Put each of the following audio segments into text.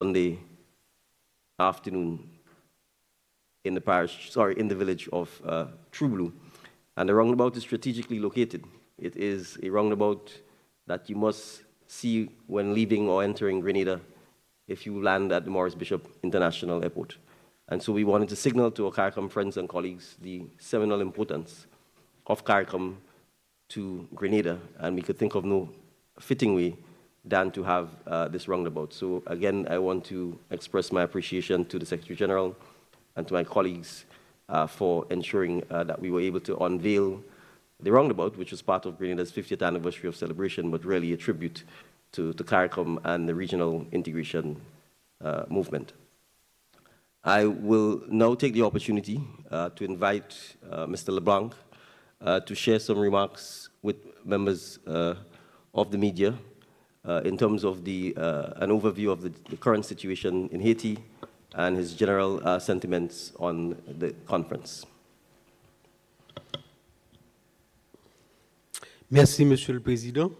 Sunday afternoon in the village of True Blue. And the roundabout is strategically located. It is a roundabout that you must see when leaving or entering Grenada if you land at the Maurice Bishop International Airport. And so we wanted to signal to our CARICOM friends and colleagues the seminal importance of CARICOM to Grenada, and we could think of no fitting way than to have this roundabout. So again, I want to express my appreciation to the Secretary General and to my colleagues for ensuring that we were able to unveil the roundabout, which was part of Grenada's 50th anniversary of celebration, but really a tribute to CARICOM and the regional integration movement. I will now take the opportunity to invite Mr. LeBlanc to share some remarks with members of the media in terms of an overview of the current situation in Haiti and his general sentiments on the conference. Merci, Monsieur le Président.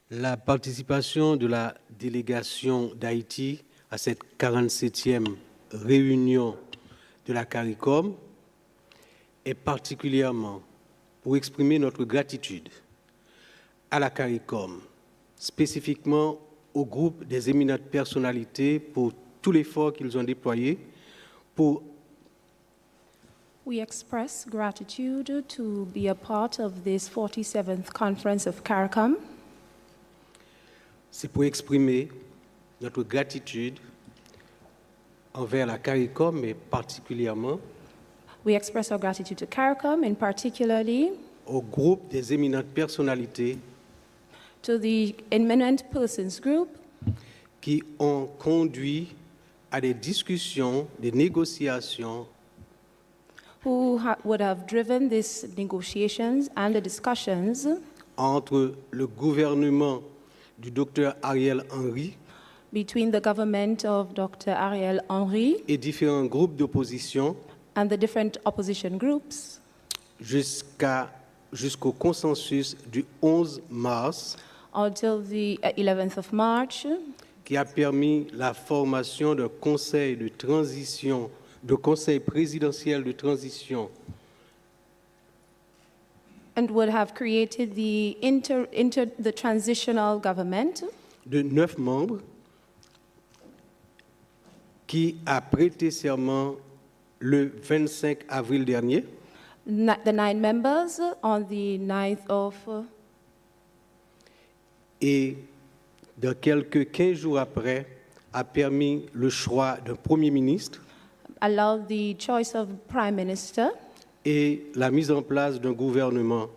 La participation de la délégation d'Haïti à cette 47e réunion de la CARICOM est particulièrement pour exprimer notre gratitude à la CARICOM, spécifiquement au groupe des éminentes personnalités pour tout l'effort qu'ils ont déployé pour We express gratitude to be a part of this 47th conference of CARICOM. C'est pour exprimer notre gratitude envers la CARICOM, mais particulièrement We express our gratitude to CARICOM, and particularly au groupe des éminentes personnalités to the eminent persons group qui ont conduit à des discussions, des négociations who would have driven these negotiations and the discussions entre le gouvernement du Dr Ariel Henry between the government of Dr. Ariel Henry et différents groupes d'opposition and the different opposition groups jusqu'au consensus du 11 mars until the 11th of March, qui a permis la formation d'un conseil de transition, de conseil présidentiel de transition and would have created the the transitional government de 9 membres qui a prêté serment le 25 avril dernier. The 9 members on the 9th of et de quelques 15 jours après a permis le choix d'un premier ministre allowed the choice of prime minister et la mise en place d'un gouvernement.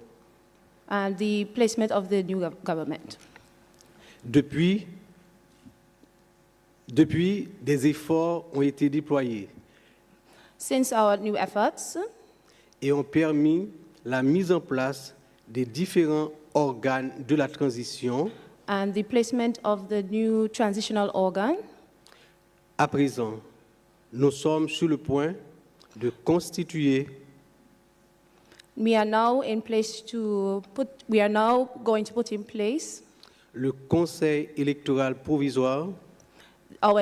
And the placement of the new government. Depuis, des efforts ont été déployés Since our new efforts et ont permis la mise en place des différents organes de la transition. And the placement of the new transitional organ. À présent, nous sommes sur le point de constituer we are now going to put in place le Conseil électoral provisoire, our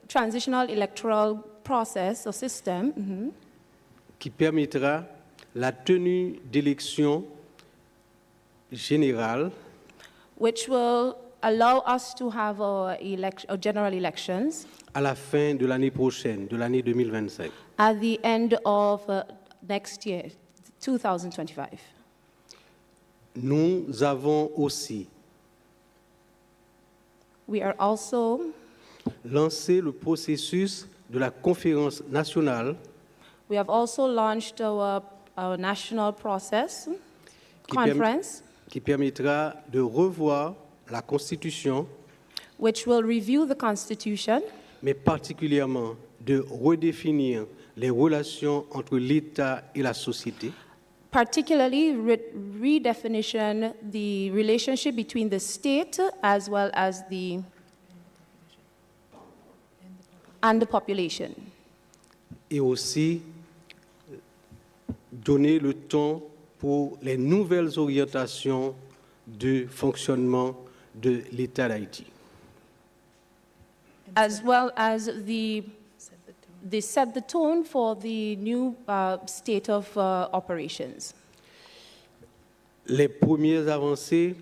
transitional electoral process or system, qui permettra la tenue d'élections générales, which will allow us to have our general elections à la fin de l'année prochaine, de l'année 2025. At the end of next year, 2025. Nous avons aussi We are also lancé le processus de la conférence nationale We have also launched our national conference, qui permettra de revoir la Constitution, which will review the Constitution, mais particulièrement de redéfinir les relations entre l'État et la société, particularly redefinition the relationship between the state as well as the population. Et aussi donner le ton pour les nouvelles orientations de fonctionnement de l'État d'Haïti. as well as they set the tone for the new state of operations. Les premières avancées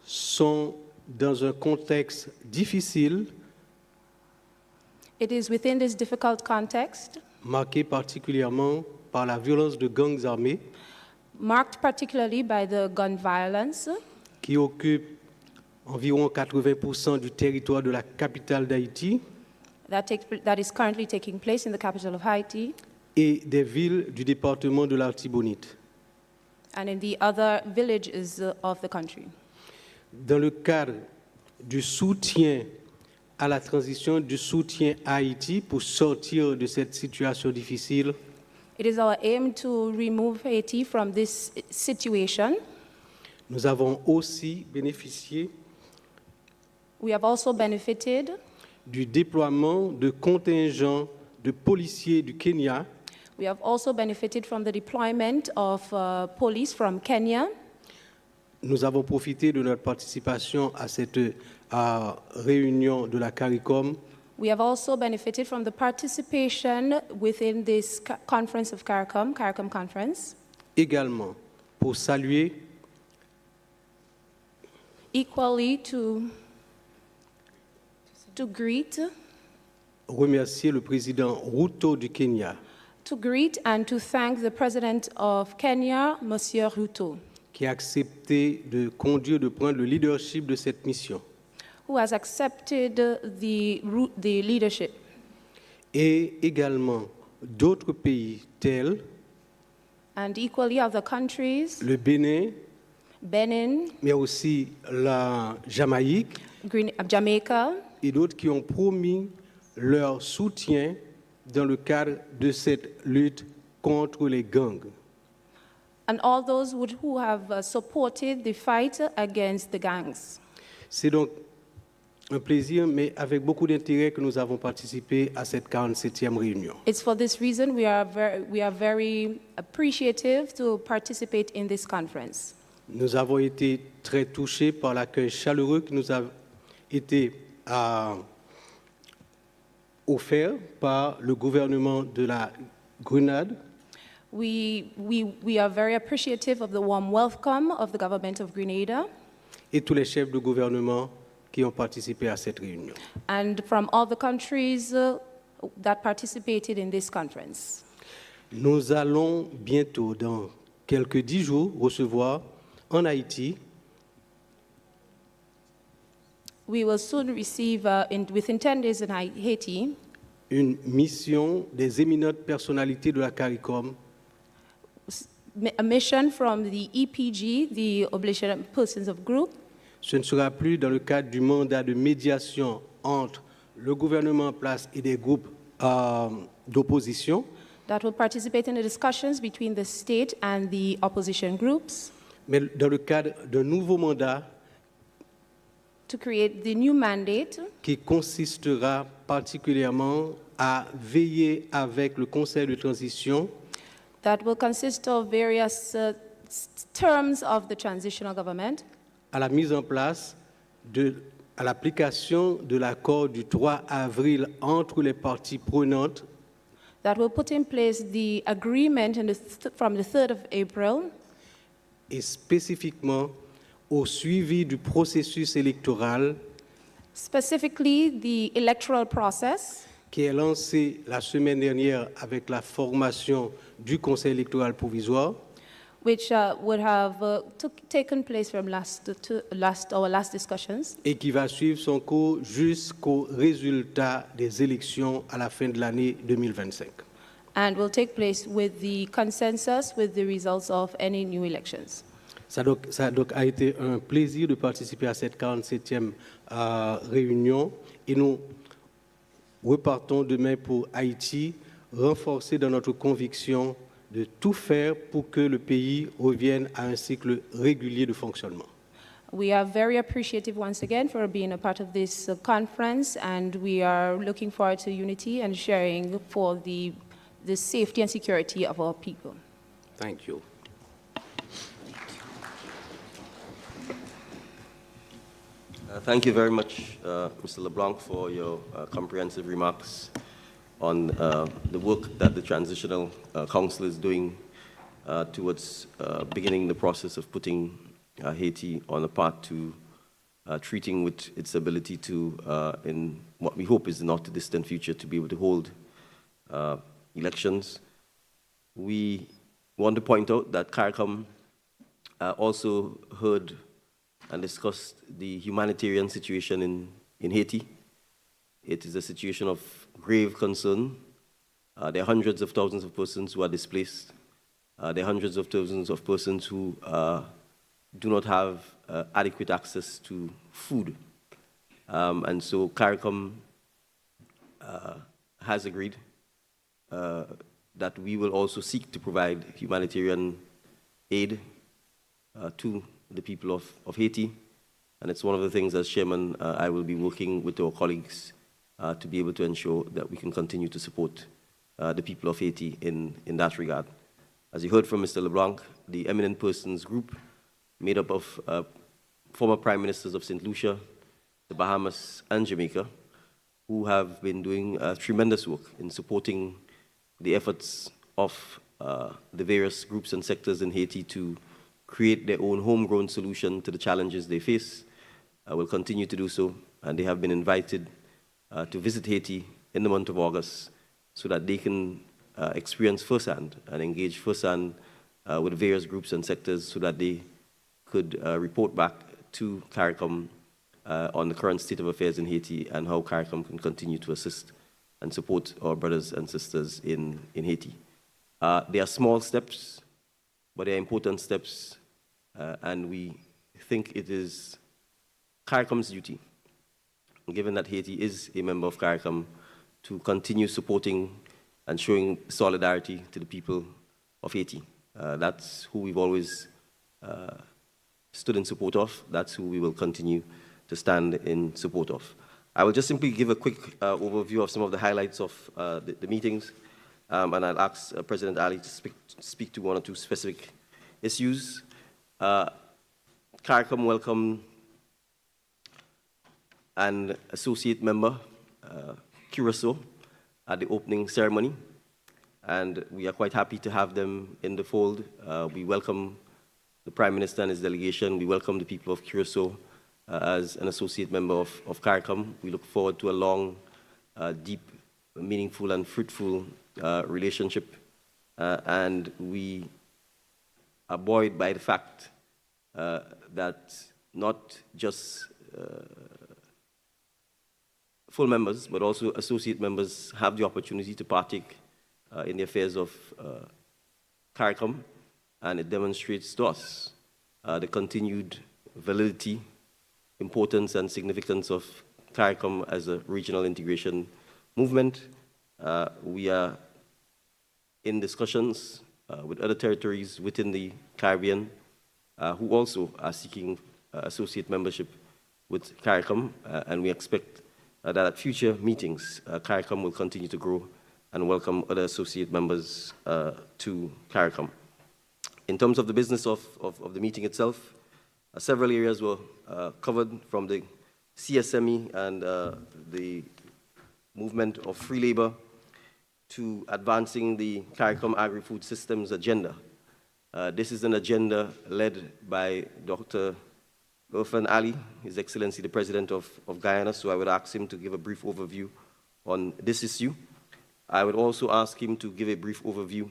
sont dans un contexte difficile, It is within this difficult context, marqué particulièrement par la violence de gangs armés marked particularly by the gun violence, qui occupent environ 80% du territoire de la capitale d'Haïti that is currently taking place in the capital of Haiti et des villes du département de l'Artibonite. and in the other villages of the country. Dans le cadre du soutien à la transition, du soutien à Haïti pour sortir de cette situation difficile, It is our aim to remove Haiti from this situation. nous avons aussi bénéficié We have also benefited du déploiement de contingents de policiers du Kenya We have also benefited from the deployment of police from Kenya. Nous avons profité de notre participation à cette réunion de la CARICOM We have also benefited from the participation within this conference of CARICOM conference, également pour saluer equally to greet, remercier le président Ruto du Kenya and to thank the President of Kenya, Monsieur Ruto, qui a accepté de conduire, de prendre le leadership de cette mission. who has accepted the leadership. Et également d'autres pays tels And equally other countries, le Bénin, Benin, mais aussi la Jamaïque Jamaica, et d'autres qui ont promis leur soutien dans le cadre de cette lutte contre les gangs. and all those who have supported the fight against the gangs. C'est donc un plaisir, mais avec beaucoup d'intérêt que nous avons participé à cette 47e réunion. It's for this reason we are very appreciative to participate in this conference. Nous avons été très touchés par l'accueil chaleureux qui nous a été offert par le gouvernement de la Grenade We are very appreciative of the warm welcome of the government of Grenada et tous les chefs de gouvernement qui ont participé à cette réunion. and from all the countries that participated in this conference. Nous allons bientôt, dans quelques 10 jours, recevoir en Haïti We will soon receive, within 10 days in Haiti, une mission des éminentes personnalités de la CARICOM a mission from the EPG, the Obligation Persons of Group. Ce ne sera plus dans le cadre du mandat de médiation entre le gouvernement en place et des groupes d'opposition, That will participate in the discussions between the state and the opposition groups mais dans le cadre d'un nouveau mandat to create the new mandate qui consistera particulièrement à veiller avec le Conseil de transition that will consist of various terms of the transitional government à la mise en place à l'application de l'accord du 3 avril entre les parties prenantes that will put in place the agreement from the 3rd of April et spécifiquement au suivi du processus électoral specifically the electoral process qui est lancé la semaine dernière avec la formation du Conseil électoral provisoire which would have taken place from our last discussions et qui va suivre son cours jusqu'au résultat des élections à la fin de l'année 2025. and will take place with the consensus with the results of any new elections. Ça a donc a été un plaisir de participer à cette 47e réunion et nous repartons demain pour Haïti, renforcés dans notre conviction de tout faire pour que le pays revienne à un cycle régulier de fonctionnement. We are very appreciative once again for being a part of this conference, and we are looking forward to unity and sharing for the safety and security of our people. Thank you. Thank you very much, Mr. LeBlanc, for your comprehensive remarks on the work that the Transitional Council is doing towards beginning the process of putting Haiti on a path to treating with its ability to, in what we hope is the not too distant future, to be able to hold elections. We want to point out that CARICOM also heard and discussed the humanitarian situation in Haiti. It is a situation of grave concern. There are hundreds of thousands of persons who are displaced. There are hundreds of thousands of persons who do not have adequate access to food. And so CARICOM has agreed that we will also seek to provide humanitarian aid to the people of Haiti. And it's one of the things, as chairman, I will be working with our colleagues to be able to ensure that we can continue to support the people of Haiti in that regard. As you heard from Mr. LeBlanc, the Eminent Persons Group, made up of former Prime Ministers of St. Lucia, the Bahamas, and Jamaica, who have been doing tremendous work in supporting the efforts of the various groups and sectors in Haiti to create their own homegrown solution to the challenges they face, will continue to do so. And they have been invited to visit Haiti in the month of August so that they can experience firsthand and engage firsthand with various groups and sectors so that they could report back to CARICOM on the current state of affairs in Haiti and how CARICOM can continue to assist and support our brothers and sisters in Haiti. They are small steps, but they are important steps, and we think it is CARICOM's duty, given that Haiti is a member of CARICOM, to continue supporting and showing solidarity to the people of Haiti. That's who we've always stood in support of. That's who we will continue to stand in support of. I will just simply give a quick overview of some of the highlights of the meetings, and I'll ask President Ali to speak to one or two specific issues. CARICOM welcome an associate member, Curacao, at the opening ceremony, and we are quite happy to have them in the fold. We welcome the Prime Minister and his delegation. We welcome the people of Curacao as an associate member of CARICOM. We look forward to a long, deep, meaningful, and fruitful relationship, and we are buoyed by the fact that not just full members, but also associate members have the opportunity to partake in the affairs of CARICOM, and it demonstrates to us the continued validity, importance, and significance of CARICOM as a regional integration movement. We are in discussions with other territories within the Caribbean who also are seeking associate membership with CARICOM, and we expect that at future meetings, CARICOM will continue to grow and welcome other associate members to CARICOM. In terms of the business of the meeting itself, several areas were covered, from the CSME and the movement of free labor to advancing the CARICOM agri-food systems agenda. This is an agenda led by Dr. Irfan Ali, His Excellency the President of Guyana, so I would ask him to give a brief overview on this issue. I would also ask him to give a brief overview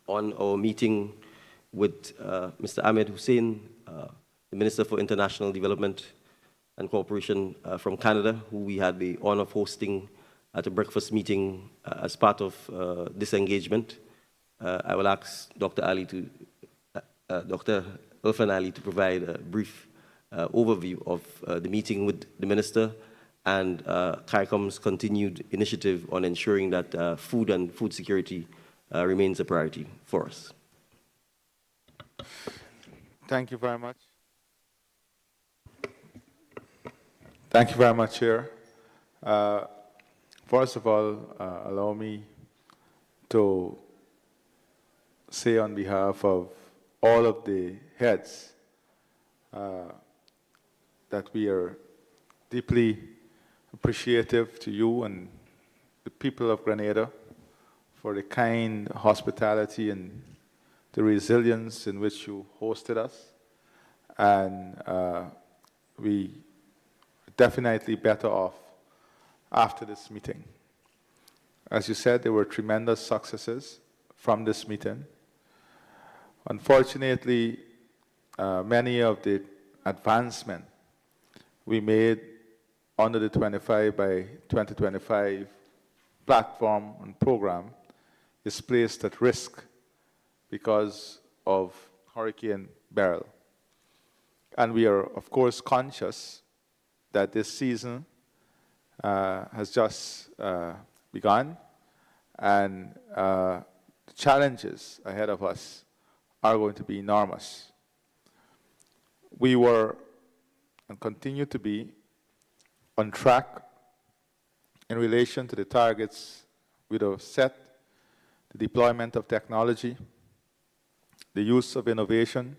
on our meeting with Mr. Ahmed Hussein, the Minister for International Development and Cooperation from Canada, who we had the honor of hosting at a breakfast meeting as part of this engagement. I will ask Dr. Irfan Ali to provide a brief overview of the meeting with the Minister and CARICOM's continued initiative on ensuring that food and food security remains a priority for us. Thank you very much. Thank you very much, Chair. First of all, allow me to say on behalf of all of the heads that that we are deeply appreciative to you and the people of Grenada for the kind hospitality and the resilience in which you hosted us. And we definitely better off after this meeting. As you said, there were tremendous successes from this meeting. Unfortunately, many of the advancement we made under the 25 by 2025 platform and program is placed at risk because of Hurricane Beryl. And we are, of course, conscious that this season has just begun, and the challenges ahead of us are going to be enormous. We were and continue to be on track in relation to the targets we have set, the deployment of technology, the use of innovation,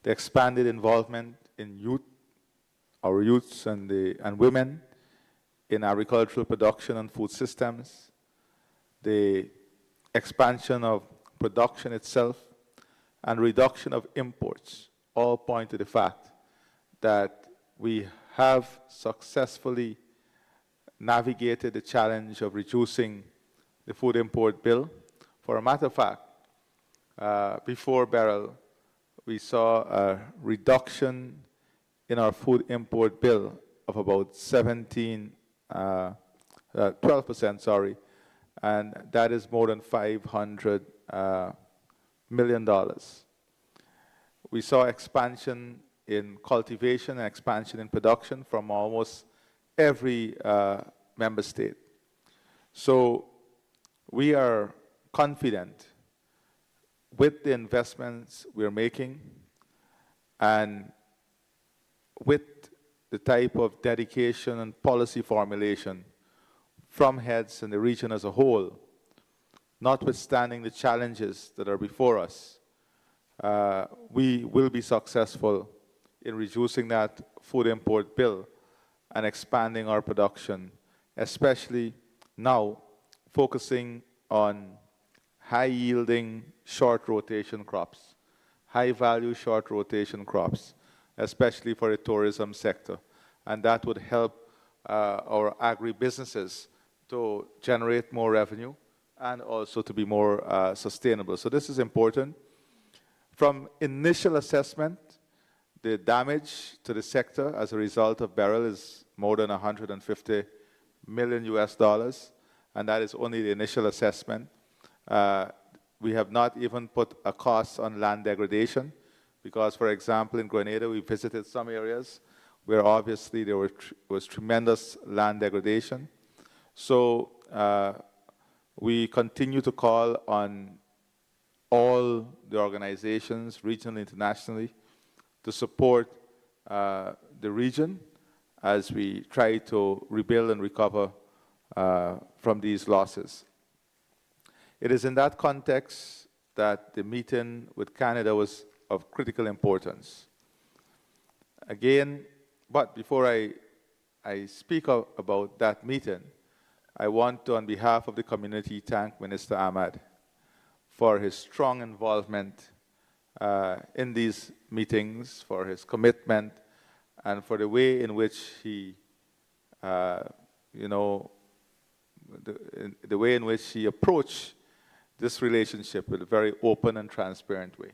the expanded involvement in youth, our youths and women in agricultural production and food systems, the expansion of production itself, and reduction of imports, all point to the fact that we have successfully navigated the challenge of reducing the food import bill. For a matter of fact, before Beryl, we saw a reduction in our food import bill of about 12%, sorry, and that is more than $500 million. We saw expansion in cultivation and expansion in production from almost every member state. So we are confident with the investments we're making and with the type of dedication and policy formulation from heads in the region as a whole, notwithstanding the challenges that are before us, we will be successful in reducing that food import bill and expanding our production, especially now focusing on high-yielding short rotation crops, high-value short rotation crops, especially for the tourism sector. And that would help our agribusinesses to generate more revenue and also to be more sustainable. So this is important. From initial assessment, the damage to the sector as a result of Beryl is more than $150 million US, and that is only the initial assessment. We have not even put a cost on land degradation because, for example, in Grenada, we visited some areas where obviously there was tremendous land degradation. So we continue to call on all the organizations, regionally, internationally, to support the region as we try to rebuild and recover from these losses. It is in that context that the meeting with Canada was of critical importance. Again, but before I speak about that meeting, I want to, on behalf of the community, thank Minister Ahmad for his strong involvement in these meetings, for his commitment, and for the way in which he, the way in which he approached this relationship with a very open and transparent way.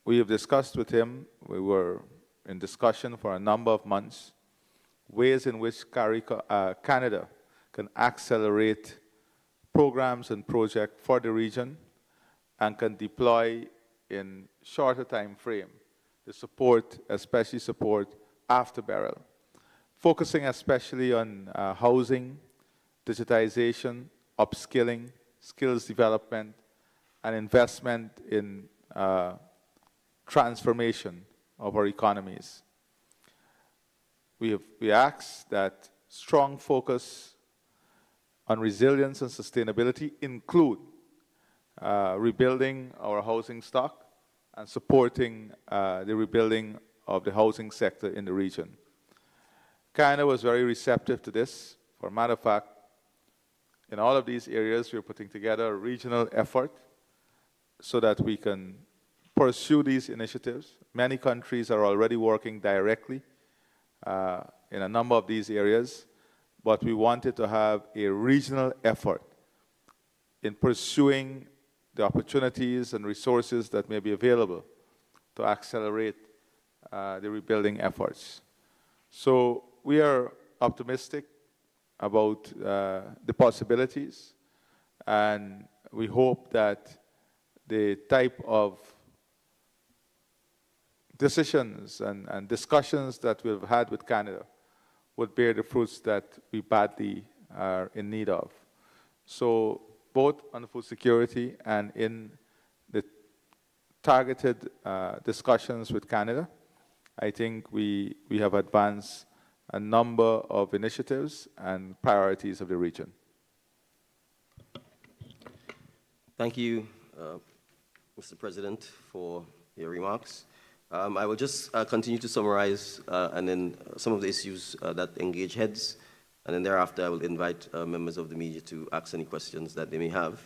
We have discussed with him, we were in discussion for a number of months, ways in which Canada can accelerate programs and projects for the region and can deploy in shorter time frame the support, especially support after Beryl, focusing especially on housing, digitization, upskilling, skills development, and investment in transformation of our economies. We asked that strong focus on resilience and sustainability include rebuilding our housing stock and supporting the rebuilding of the housing sector in the region. Canada was very receptive to this. For a matter of fact, in all of these areas, we're putting together a regional effort so that we can pursue these initiatives. Many countries are already working directly in a number of these areas, but we wanted to have a regional effort in pursuing the opportunities and resources that may be available to accelerate the rebuilding efforts. So we are optimistic about the possibilities, and we hope that the type of decisions and discussions that we've had with Canada would bear the fruits that we badly are in need of. So both on food security and in the targeted discussions with Canada, I think we have advanced a number of initiatives and priorities of the region. Thank you, Mr. President, for your remarks. I will just continue to summarize and then some of the issues that engage heads, and then thereafter I will invite members of the media to ask any questions that they may have.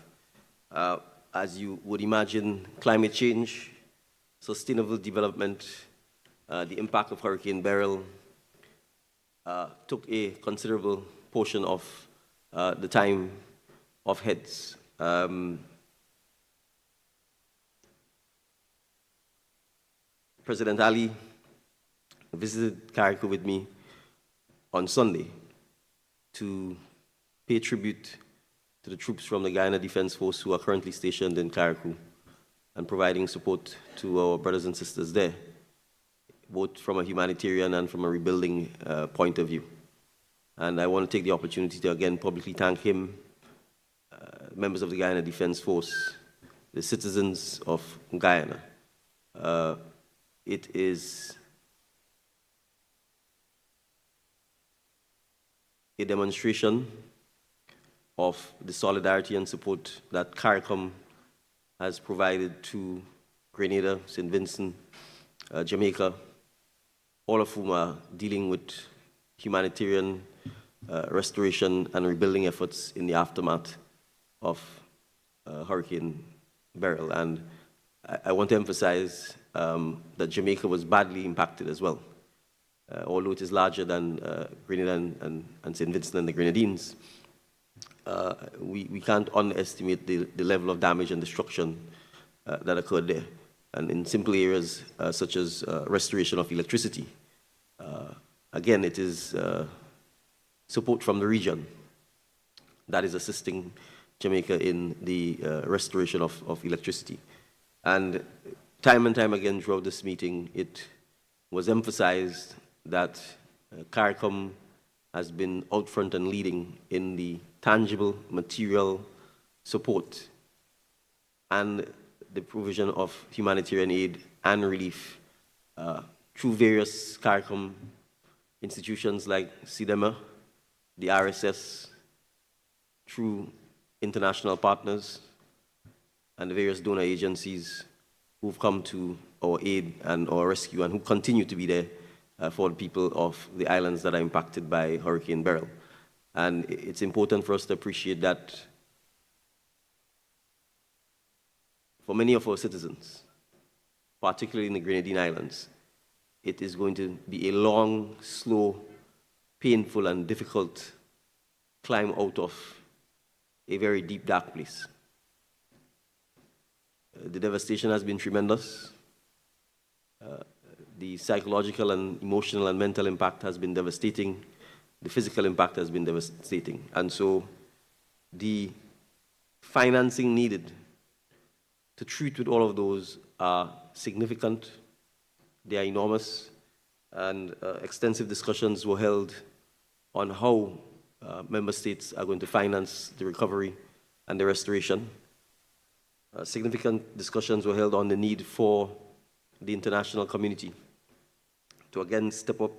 As you would imagine, climate change, sustainable development, the impact of Hurricane Beryl took a considerable portion of the time of heads. President Ali visited CARICOM with me on Sunday to pay tribute to the troops from the Guyana Defense Force who are currently stationed in CARICOM and providing support to our brothers and sisters there, both from a humanitarian and from a rebuilding point of view. And I want to take the opportunity to again publicly thank him, members of the Guyana Defense Force, the citizens of Guyana. It is a demonstration of the solidarity and support that CARICOM has provided to Grenada, St. Vincent, Jamaica, all of whom are dealing with humanitarian restoration and rebuilding efforts in the aftermath of Hurricane Beryl. And I want to emphasize that Jamaica was badly impacted as well. Although it is larger than Grenada and St. Vincent and the Grenadines, we can't underestimate the level of damage and destruction that occurred there. And in simple areas such as restoration of electricity, again, it is support from the region that is assisting Jamaica in the restoration of electricity. And time again throughout this meeting, it was emphasized that CARICOM has been out front and leading in the tangible material support and the provision of humanitarian aid and relief through various CARICOM institutions like CDEMA, the RSS, through international partners, and the various donor agencies who've come to our aid and our rescue and who continue to be there for the people of the islands that are impacted by Hurricane Beryl. And it's important for us to appreciate that for many of our citizens, particularly in the Grenadine Islands, it is going to be a long, slow, painful, and difficult climb out of a very deep, dark place. The devastation has been tremendous. The psychological and emotional and mental impact has been devastating. The physical impact has been devastating. And so the financing needed to treat with all of those are significant. They are enormous. And extensive discussions were held on how member states are going to finance the recovery and the restoration. Significant discussions were held on the need for the international community to again step up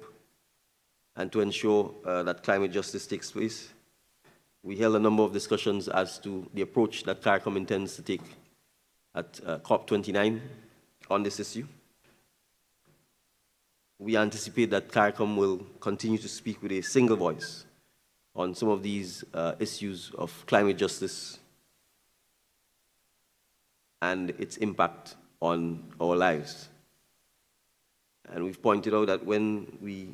and to ensure that climate justice takes place. We held a number of discussions as to the approach that CARICOM intends to take at COP29 on this issue. we anticipate that CARICOM will continue to speak with a single voice on some of these issues of climate justice and its impact on our lives. And we've pointed out that when we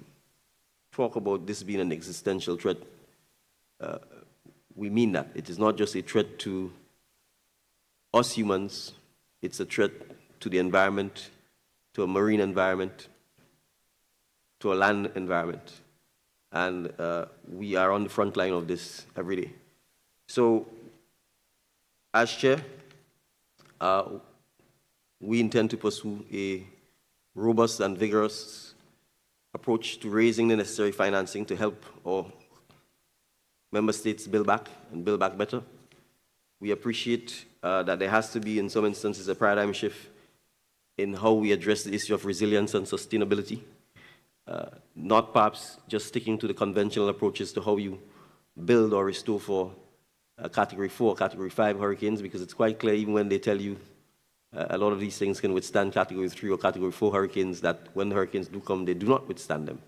talk about this being an existential threat, we mean that. It is not just a threat to us humans, it's a threat to the environment, to a marine environment, to a land environment. And we are on the front line of this every day. So, as chair, we intend to pursue a robust and vigorous approach to raising the necessary financing to help our member states build back and build back better. We appreciate that there has to be, in some instances, a paradigm shift in how we address the issue of resilience and sustainability, not perhaps just sticking to the conventional approaches to how you build or restore for Category 4, Category 5 hurricanes, because it's quite clear, even when they tell you a lot of these things can withstand Category 3 or Category 4 hurricanes, that when the hurricanes do come, they do not withstand them.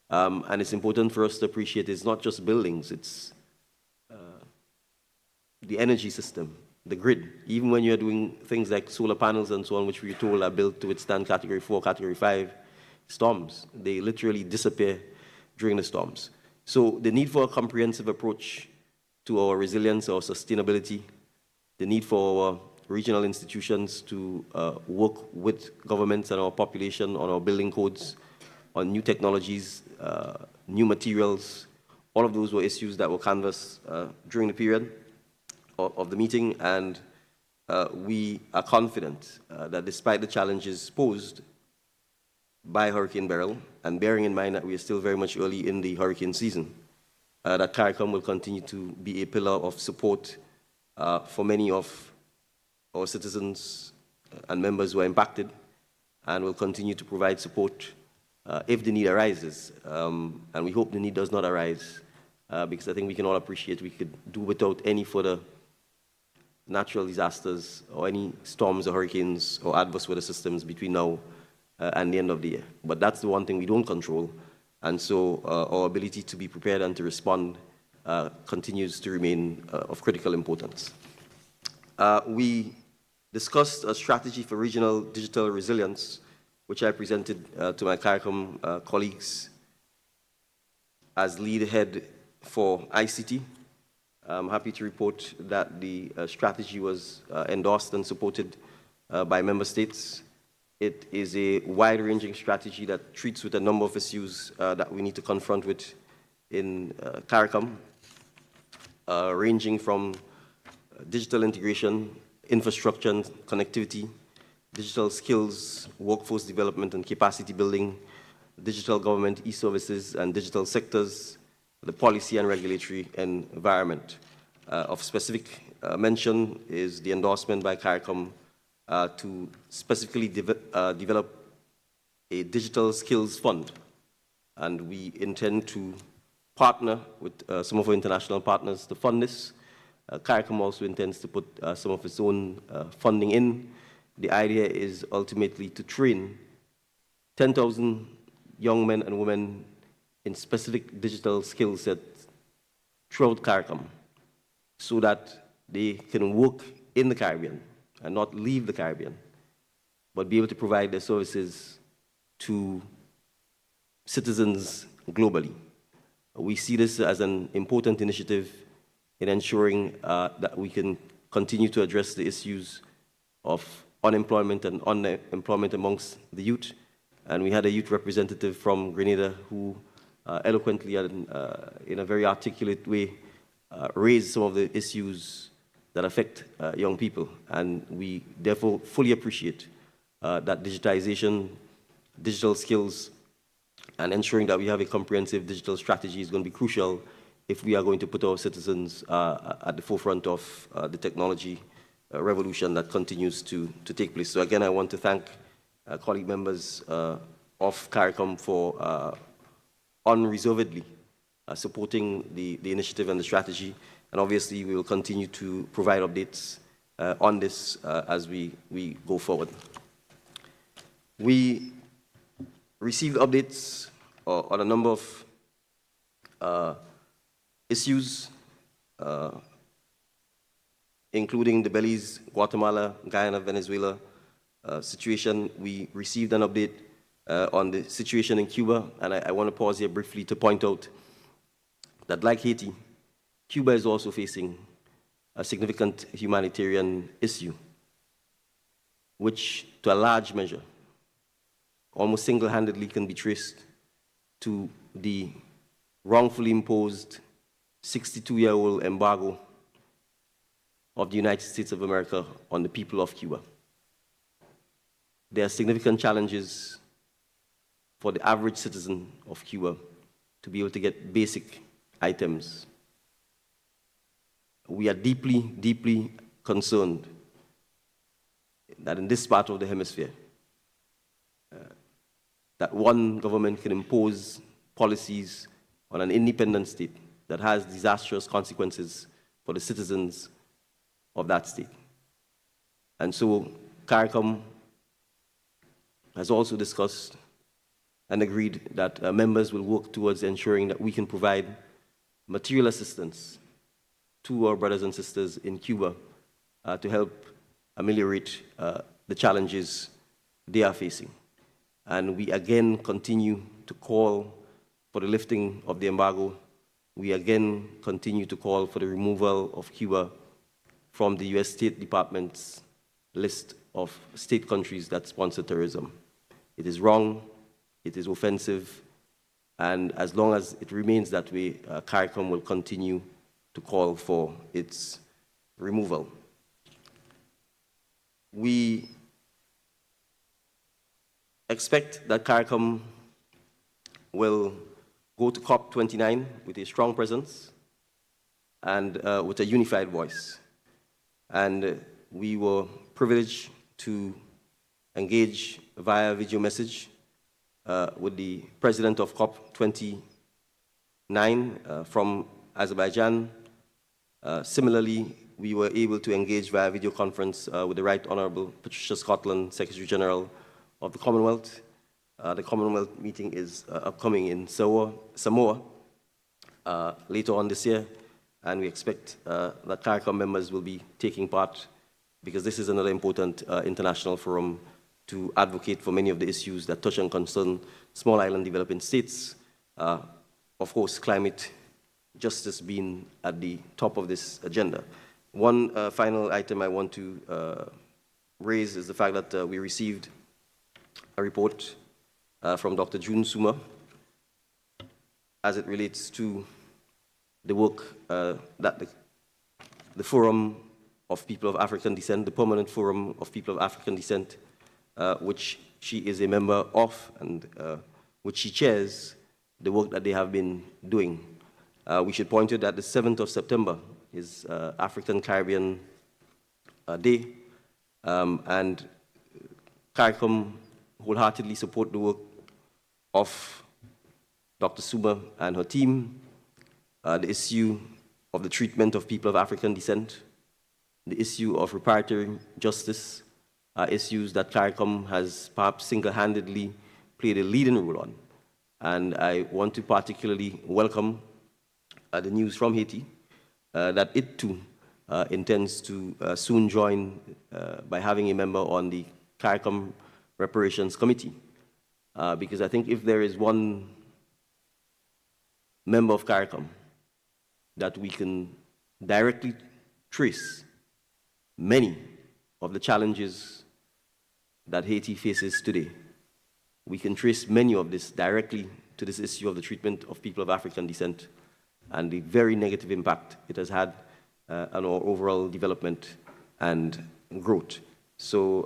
And it's important for us to appreciate it's not just buildings, it's the energy system, the grid. Even when you're doing things like solar panels and so on, which we're told are built to withstand Category 4, Category 5 storms, they literally disappear during the storms. So the need for a comprehensive approach to our resilience, our sustainability, the need for our regional institutions to work with governments and our population on our building codes, on new technologies, new materials, all of those were issues that were canvassed during the period of the meeting, and we are confident that despite the challenges posed by Hurricane Beryl, and bearing in mind that we are still very much early in the hurricane season, that CARICOM will continue to be a pillar of support for many of our citizens and members who are impacted, and will continue to provide support if the need arises. And we hope the need does not arise, because I think we can all appreciate we could do without any further natural disasters or any storms or hurricanes or adverse weather systems between now and the end of the year. But that's the one thing we don't control. And so our ability to be prepared and to respond continues to remain of critical importance. We discussed a strategy for regional digital resilience, which I presented to my CARICOM colleagues as lead head for ICT. I'm happy to report that the strategy was endorsed and supported by member states. It is a wide-ranging strategy that treats with a number of issues that we need to confront with in CARICOM, ranging from digital integration, infrastructure and connectivity, digital skills, workforce development and capacity building, digital government, e-services and digital sectors, the policy and regulatory environment. Of specific mention is the endorsement by CARICOM to specifically develop a digital skills fund. And we intend to partner with some of our international partners to fund this. CARICOM also intends to put some of its own funding in. The idea is ultimately to train 10,000 young men and women in specific digital skill sets throughout CARICOM, so that they can work in the Caribbean and not leave the Caribbean, but be able to provide their services to citizens globally. We see this as an important initiative in ensuring that we can continue to address the issues of unemployment and underemployment amongst the youth. And we had a youth representative from Grenada who eloquently and in a very articulate way raised some of the issues that affect young people. And we therefore fully appreciate that digitization, digital skills, and ensuring that we have a comprehensive digital strategy is going to be crucial if we are going to put our citizens at the forefront of the technology revolution that continues to take place. So again, I want to thank colleague members of CARICOM for unreservedly supporting the initiative and the strategy. And obviously, we will continue to provide updates on this as we go forward. We received updates on a number of issues, including the Belize, Guatemala, Guyana, Venezuela situation. We received an update on the situation in Cuba, and I want to pause here briefly to point out that, like Haiti, Cuba is also facing a significant humanitarian issue, which, to a large measure, almost single-handedly can be traced to the wrongfully imposed 62-year-old embargo of the United States of America on the people of Cuba. There are significant challenges for the average citizen of Cuba to be able to get basic items. We are deeply, deeply concerned that in this part of the hemisphere, that one government can impose policies on an independent state that has disastrous consequences for the citizens of that state. And so CARICOM has also discussed and agreed that members will work towards ensuring that we can provide material assistance to our brothers and sisters in Cuba to help ameliorate the challenges they are facing. And we again continue to call for the lifting of the embargo. We again continue to call for the removal of Cuba from the US State Department's list of state countries that sponsor terrorism. It is wrong, it is offensive, and as long as it remains that way, CARICOM will continue to call for its removal. We expect that CARICOM will go to COP29 with a strong presence and with a unified voice. And we were privileged to engage via video message with the president of COP29 from Azerbaijan. Similarly, we were able to engage via video conference with the Right Honourable Patricia Scotland, Secretary General of the Commonwealth. The Commonwealth meeting is upcoming in Samoa later on this year, and we expect that CARICOM members will be taking part because this is another important international forum to advocate for many of the issues that touch and concern small island developing states. Of course, climate justice being at the top of this agenda. One final item I want to raise is the fact that we received a report from Dr. June Suma as it relates to the work that the Forum of People of African Descent, the Permanent Forum of People of African Descent, which she is a member of and which she chairs, the work that they have been doing. We should point out that the 7th of September is African Caribbean Day, and CARICOM wholeheartedly support the work of Dr. Suma and her team, the issue of the treatment of people of African descent, the issue of reparatory justice, issues that CARICOM has perhaps single-handedly played a leading role on. And I want to particularly welcome the news from Haiti that it too intends to soon join by having a member on the CARICOM Reparations Committee. Because I think if there is one member of CARICOM that we can directly trace many of the challenges that Haiti faces today, we can trace many of this directly to this issue of the treatment of people of African descent and the very negative impact it has had on our overall development and growth. So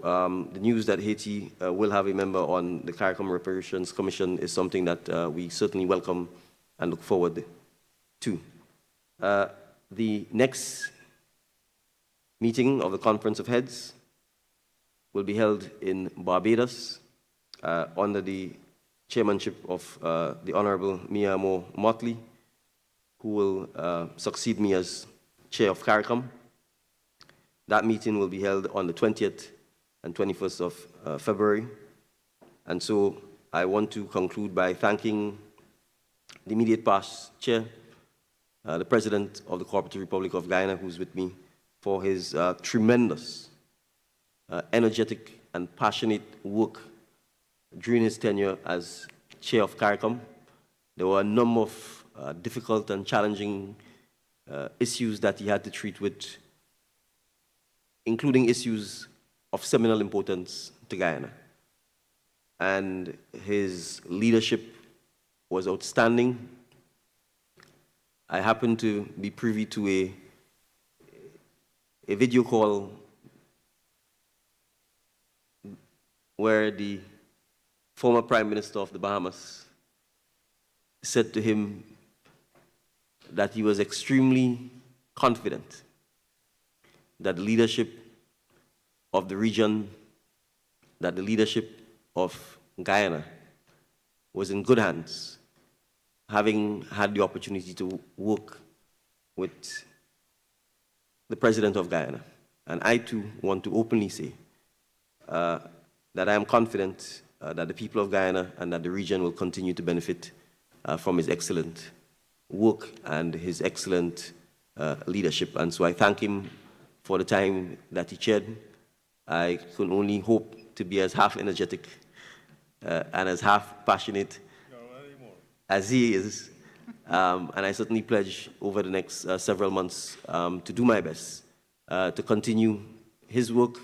the news that Haiti will have a member on the CARICOM Reparations Commission is something that we certainly welcome and look forward to. The next meeting of the Conference of Heads will be held in Barbados under the chairmanship of the Honorable Mia Moore Motley, who will succeed me as chair of CARICOM. That meeting will be held on the 20th and 21st of February. And so I want to conclude by thanking the immediate past chair, the President of the Cooperative Republic of Guyana, who's with me, for his tremendous, energetic, and passionate work during his tenure as chair of CARICOM. There were a number of difficult and challenging issues that he had to treat with, including issues of seminal importance to Guyana. And his leadership was outstanding. I happened to be privy to a video call where the former Prime Minister of the Bahamas said to him that he was extremely confident that the leadership of the region, that the leadership of Guyana was in good hands, having had the opportunity to work with the President of Guyana. And I too want to openly say that I am confident that the people of Guyana and that the region will continue to benefit from his excellent work and his excellent leadership. And so I thank him for the time that he chaired. I can only hope to be as half energetic and as half passionate as he is. And I certainly pledge over the next several months to do my best to continue his work,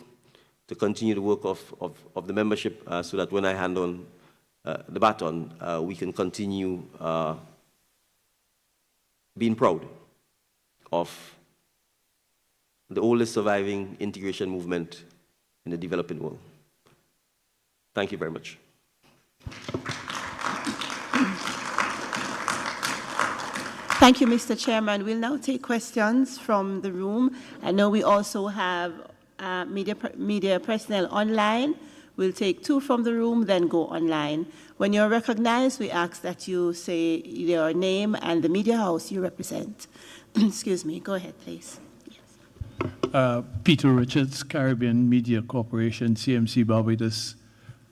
to continue the work of the membership, so that when I hand on the baton, we can continue being proud of the oldest surviving integration movement in the developing world. Thank you very much. Thank you, Mr. Chairman. We'll now take questions from the room. I know we also have media personnel online. We'll take 2 from the room, then go online. When you're recognized, we ask that you say your name and the media house you represent. Excuse me. Go ahead, please. Yes. Peter Richards, Caribbean Media Corporation, CMC Barbados.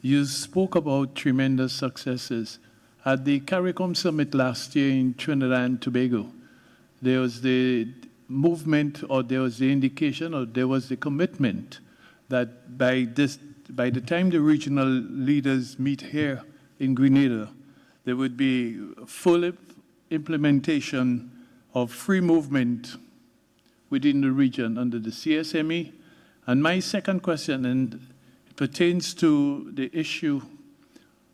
You spoke about tremendous successes. At the CARICOM summit last year in Trinidad and Tobago, there was the movement, or there was the indication, or there was the commitment that by the time the regional leaders meet here in Grenada, there would be full implementation of free movement within the region under the CSME. And my second question, and it pertains to the issue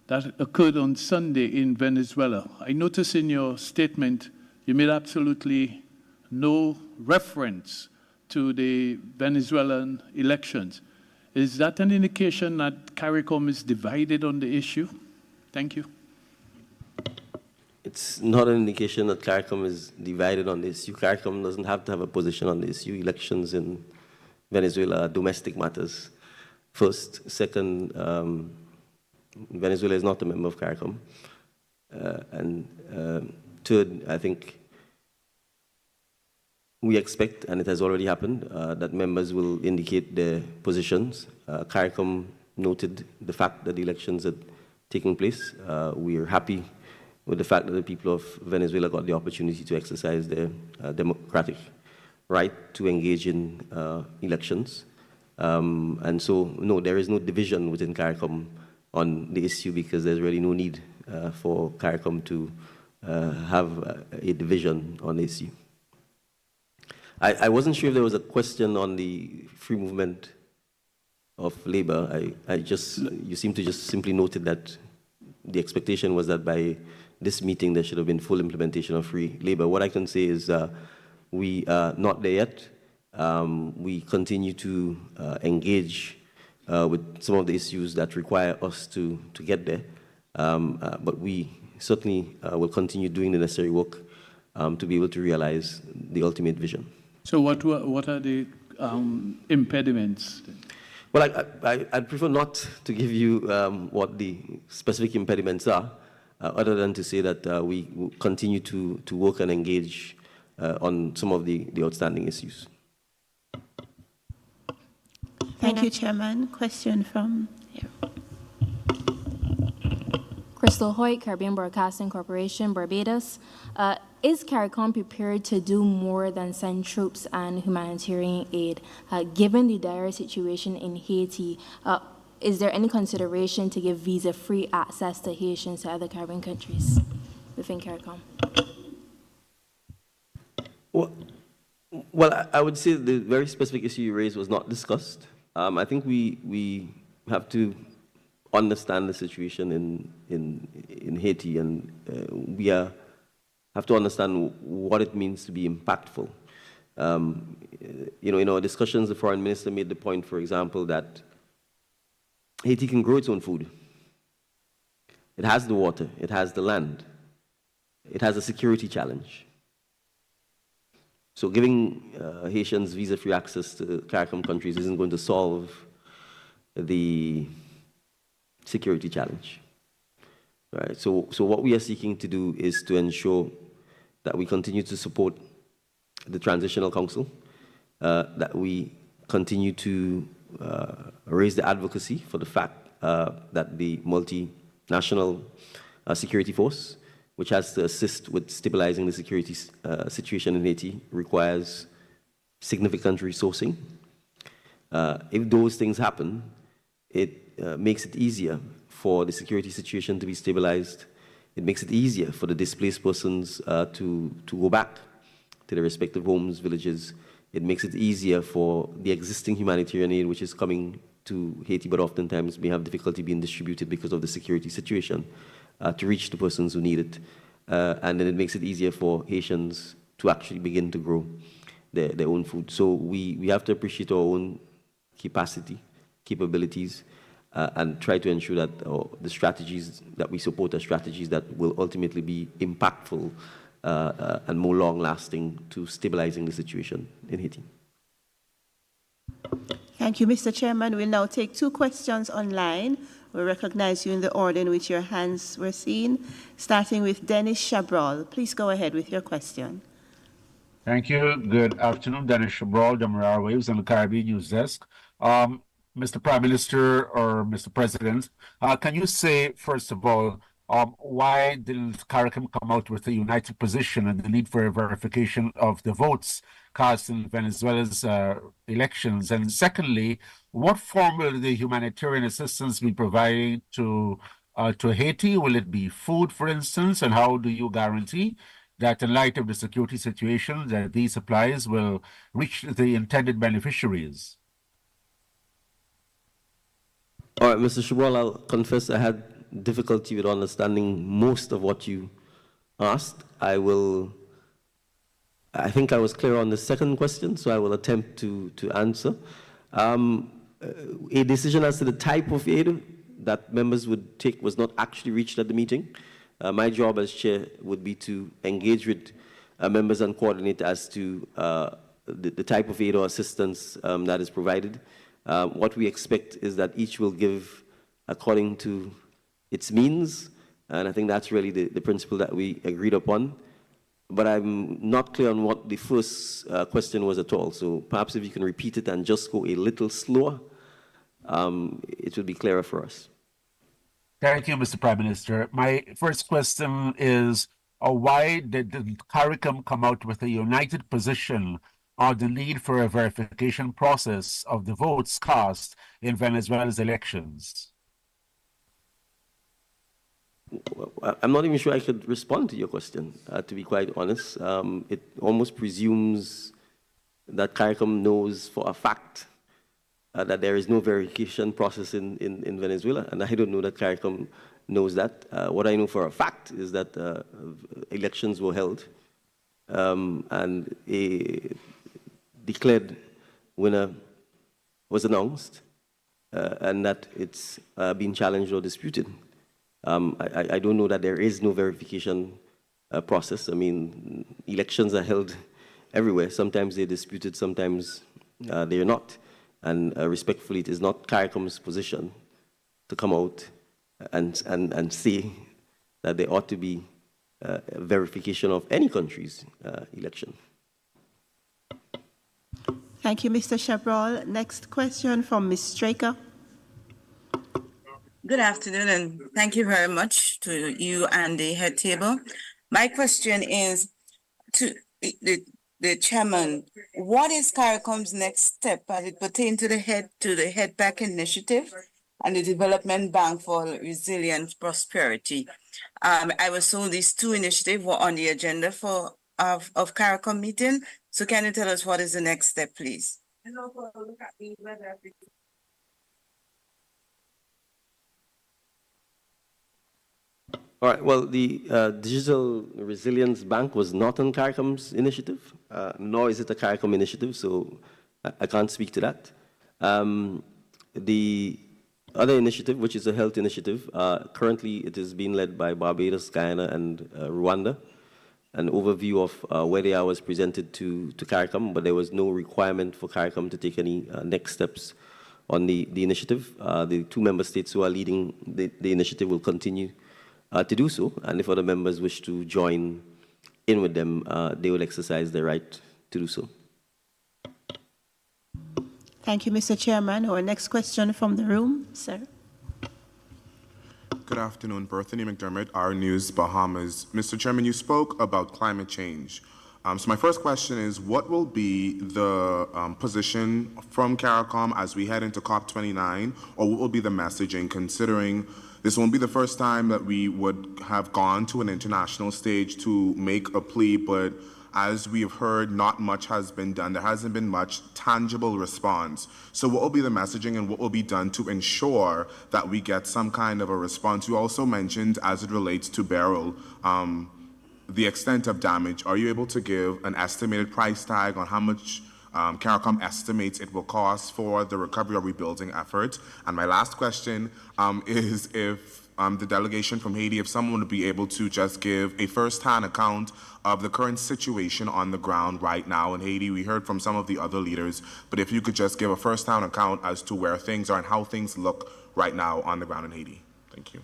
that occurred on Sunday in Venezuela. I noticed in your statement you made absolutely no reference to the Venezuelan elections. Is that an indication that CARICOM is divided on the issue? Thank you. It's not an indication that CARICOM is divided on the issue. CARICOM doesn't have to have a position on the issue. Elections in Venezuela are domestic matters. First. Second, Venezuela is not a member of CARICOM. Third, I think we expect, and it has already happened, that members will indicate their positions. CARICOM noted the fact that the elections had taken place. We are happy with the fact that the people of Venezuela got the opportunity to exercise their democratic right to engage in elections. And so, no, there is no division within CARICOM on the issue, because there's really no need for CARICOM to have a division on the issue. I wasn't sure if there was a question on the free movement of labor. You seem to just simply noted that the expectation was that by this meeting there should have been full implementation of free labor. What I can say is we are not there yet. We continue to engage with some of the issues that require us to get there. But we certainly will continue doing the necessary work to be able to realize the ultimate vision. So what are the impediments? Well, I'd prefer not to give you what the specific impediments are, other than to say that we will continue to work and engage on some of the outstanding issues. Thank you, Chairman. Question from here. Crystal Hoyt, Caribbean Broadcasting Corporation, Barbados. Is CARICOM prepared to do more than send troops and humanitarian aid? Given the dire situation in Haiti, is there any consideration to give visa-free access to Haitians to other Caribbean countries within CARICOM? Well, I would say the very specific issue you raised was not discussed. I think we have to understand the situation in Haiti, and we have to understand what it means to be impactful. In our discussions, the foreign minister made the point, for example, that Haiti can grow its own food. It has the water, it has the land, it has a security challenge. So giving Haitians visa-free access to CARICOM countries isn't going to solve the security challenge. Right? So what we are seeking to do is to ensure that we continue to support the Transitional Council, that we continue to raise the advocacy for the fact that the multinational security force, which has to assist with stabilizing the security situation in Haiti, requires significant resourcing. If those things happen, it makes it easier for the security situation to be stabilized. It makes it easier for the displaced persons to go back to their respective homes, villages. It makes it easier for the existing humanitarian aid, which is coming to Haiti, but oftentimes may have difficulty being distributed because of the security situation, to reach the persons who need it. And then it makes it easier for Haitians to actually begin to grow their own food. So we have to appreciate our own capacity, capabilities, and try to ensure that the strategies that we support are strategies that will ultimately be impactful and more long-lasting to stabilizing the situation in Haiti. Thank you, Mr. Chairman. We'll now take 2 questions online. We recognize you in the order in which your hands were seen, starting with Dennis Chabrol. Please go ahead with your question. Thank you. Good afternoon, Dennis Chabrol, WR Waves on the Caribbean News Desk. Mr. Prime Minister or Mr. President, can you say, first of all, why didn't CARICOM come out with a united position on the need for a verification of the votes cast in Venezuela's elections? And secondly, what form will the humanitarian assistance be providing to Haiti? Will it be food, for instance? And how do you guarantee that in light of the security situation, that these supplies will reach the intended beneficiaries? All right, Mr. Chabrol, I'll confess I had difficulty with understanding most of what you asked. I think I was clear on the second question, so I will attempt to answer. A decision as to the type of aid that members would take was not actually reached at the meeting. My job as chair would be to engage with members and coordinate as to the type of aid or assistance that is provided. What we expect is that each will give according to its means, and I think that's really the principle that we agreed upon. But I'm not clear on what the first question was at all, so perhaps if you can repeat it and just go a little slower, it would be clearer for us. Thank you, Mr. Prime Minister. My first question is, why did CARICOM come out with a united position on the need for a verification process of the votes cast in Venezuela's elections? I'm not even sure I could respond to your question, to be quite honest. It almost presumes that CARICOM knows for a fact that there is no verification process in Venezuela, and I don't know that CARICOM knows that. What I know for a fact is that elections were held, and a declared winner was announced, and that it's been challenged or disputed. I don't know that there is no verification process. I mean, elections are held everywhere. Sometimes they're disputed, sometimes they're not. And respectfully, it is not CARICOM's position to come out and say that there ought to be a verification of any country's election. Thank you, Mr. Chabrol. Next question from Ms. Straker. Good afternoon, and thank you very much to you and the head table. My question is to the chairman, what is CARICOM's next step as it pertains to the head back initiative and the Development Bank for Resilient Prosperity? I was told these two initiatives were on the agenda of CARICOM meeting. So can you tell us what is the next step, please? All right, well, the Digital Resilience Bank was not on CARICOM's initiative, nor is it a CARICOM initiative, so I can't speak to that. The other initiative, which is a health initiative, currently it is being led by Barbados, Guyana, and Rwanda. An overview of where they are was presented to CARICOM, but there was no requirement for CARICOM to take any next steps on the initiative. The two member states who are leading the initiative will continue to do so, and if other members wish to join in with them, they will exercise their right to do so. Thank you, Mr. Chairman. Our next question from the room, sir. Good afternoon, Berthany McDermott, Our News, Bahamas. Mr. Chairman, you spoke about climate change. So my first question is, what will be the position from CARICOM as we head into COP29, or what will be the messaging, considering this won't be the first time that we would have gone to an international stage to make a plea, but as we have heard, not much has been done. There hasn't been much tangible response. So what will be the messaging and what will be done to ensure that we get some kind of a response? You also mentioned, as it relates to Beryl, the extent of damage. Are you able to give an estimated price tag on how much CARICOM estimates it will cost for the recovery or rebuilding effort? And my last question is if the delegation from Haiti, if someone would be able to just give a first-hand account of the current situation on the ground right now in Haiti. We heard from some of the other leaders, but if you could just give a first-hand account as to where things are and how things look right now on the ground in Haiti. Thank you.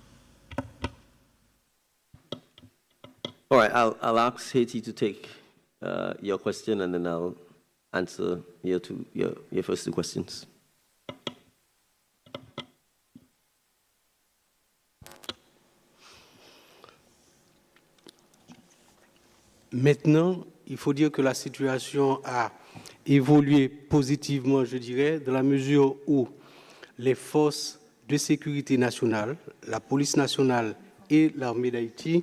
All right, I'll ask Haiti to take your question, and then I'll answer your first two questions. Maintenant, il faut dire que la situation a évolué positivement, je dirais, dans la mesure où les forces de sécurité nationale, la police nationale et l'armée d'Haïti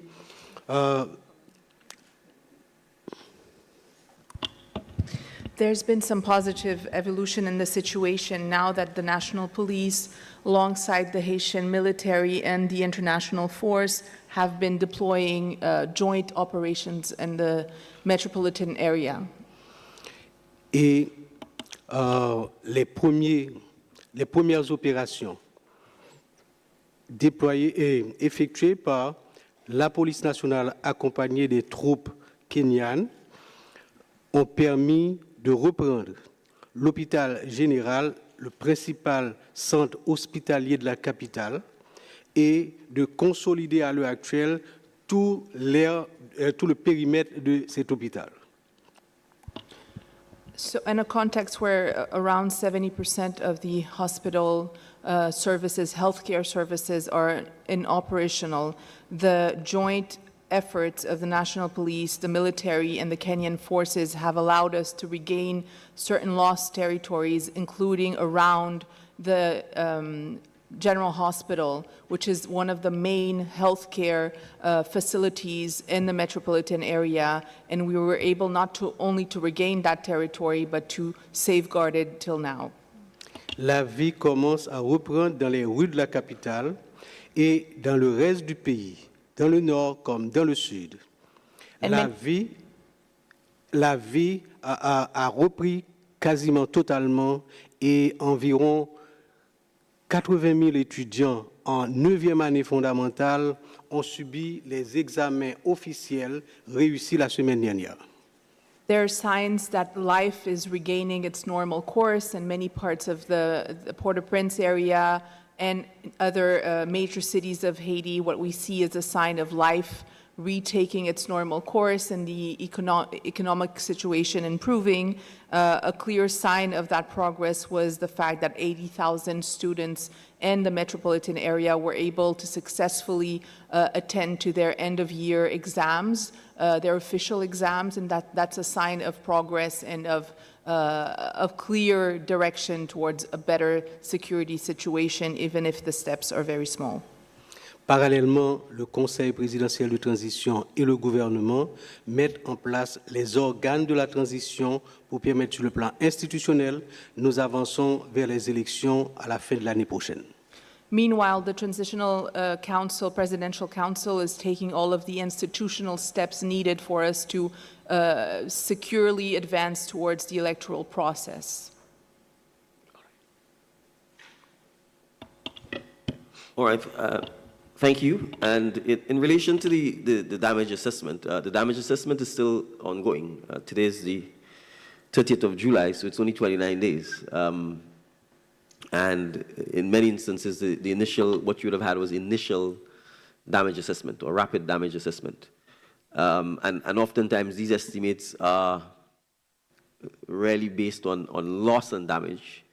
There's been some positive evolution in the situation now that the national police, alongside the Haitian military and the international force, have been deploying joint operations in the metropolitan area. Et les premières opérations déployées et effectuées par la police nationale accompagnée des troupes kenyanes ont permis de reprendre l'hôpital général, le principal centre hospitalier de la capitale, et de consolider à l'heure actuelle tout le périmètre de cet hôpital. So in a context where around 70% of the hospital services, healthcare services are operational, the joint efforts of the national police, the military, and the Kenyan forces have allowed us to regain certain lost territories, including around the General Hospital, which is one of the main healthcare facilities in the metropolitan area, and we were able not only to regain that territory, but to safeguard it till now. La vie commence à reprendre dans les rues de la capitale et dans le reste du pays, dans le nord comme dans le sud. La vie a repris quasiment totalement et environ 80 000 étudiants en 9e année fondamentale ont subi les examens officiels réussis la semaine dernière. There are signs that life is regaining its normal course in many parts of the Port-au-Prince area and other major cities of Haiti. What we see is a sign of life retaking its normal course and the economic situation improving. A clear sign of that progress was the fact that 80,000 students in the metropolitan area were able to successfully attend to their end-of-year exams, their official exams, and that's a sign of progress and of clear direction towards a better security situation, even if the steps are very small. Parallèlement, le Conseil présidentiel de transition et le gouvernement mettent en place les organes de la transition pour permettre sur le plan institutionnel, nous avançons vers les élections à la fin de l'année prochaine. Meanwhile, the Transitional Council, Presidential Council, is taking all of the institutional steps needed for us to securely advance towards the electoral process. All right. Thank you. And in relation to the damage assessment is still ongoing. Today is the 30th of July, so it's only 29 days. And in many instances, the initial, what you would have had was initial damage assessment or rapid damage assessment. And oftentimes these estimates are really based on loss and damage.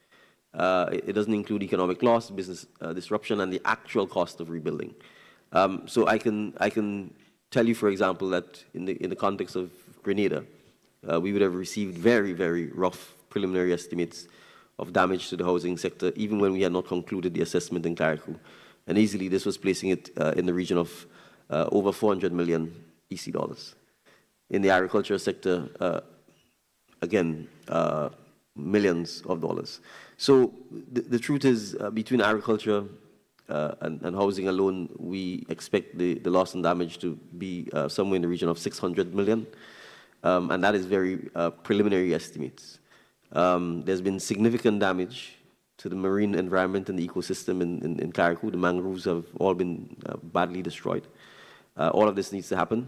It doesn't include economic loss, business disruption, and the actual cost of rebuilding. So I can tell you, for example, that in the context of Grenada, we would have received very, very rough preliminary estimates of damage to the housing sector, even when we had not concluded the assessment in CARICOM. And easily, this was placing it in the region of over 400 million EC dollars. In the agriculture sector, again, millions of dollars. So the truth is, between agriculture and housing alone, we expect the loss and damage to be somewhere in the region of 600 million. And that is very preliminary estimates. There's been significant damage to the marine environment and the ecosystem in CARICOM. The mangroves have all been badly destroyed. All of this needs to happen.